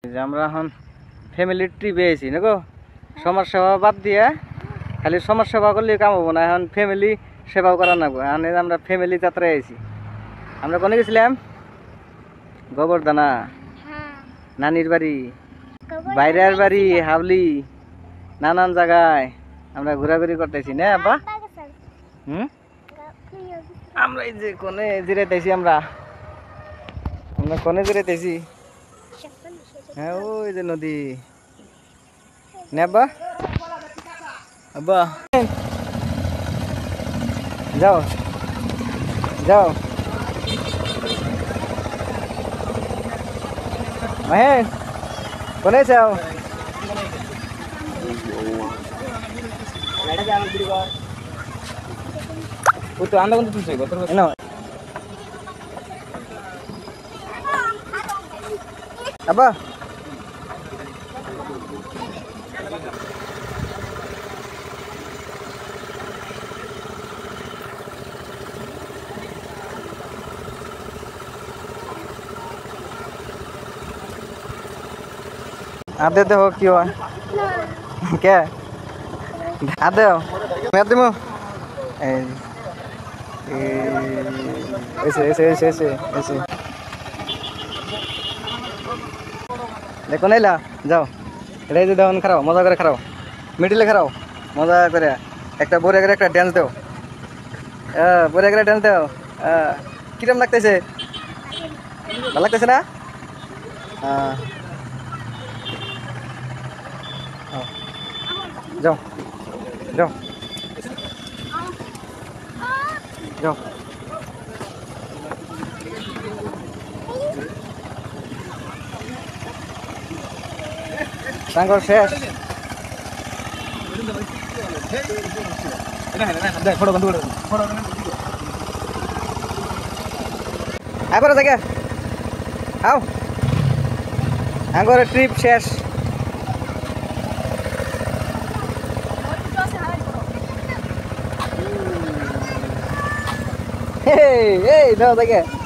আমরা এখন ফ্যামিলি ট্রিপে এসেছি নাকো সমাজ সেবা বাদ দিয়ে খালি সমাজ সেবা করলে কাম হবো না এখন ফ্যামিলি সেবাও করা লাগবো এখন আমরা ফ্যামিলি যাত্রায় এসেছি আমরা কোনে গেছিলাম গোবরদানা নানির বাড়ি বাইরের বাড়ি হাবলি নানান জায়গায় আমরা ঘোরাঘুরি করতেছি না আব্বা আমরা এই যে কোনে জিরাইতেছি আমরা কোনে জিরাইতেছি হ্যাঁ ওই যে নদী না আব্বা আব্বা যাও যাও মাহেন কোনে যাও ও তো আন্দা কিন্তু তুলছে গতর না আব্বা आधे दे हो क्यों क्या आधे हो मैं आधे में ऐसे ऐसे ऐसे ऐसे ऐसे देखो नहीं ला जाओ रेडी दाउन खराओ मजा करे खराओ मिडिले खराओ मजा करे एक बोरे करे एक डांस दो बोरे करे डांस दो किरम लगते से भालो लगते से ना जाओ जाओ जाओ सांगोर शेष फोटो बंद करो फोटो आए पर जगह आओ आंगोर ट्रिप शेष hey no, like it.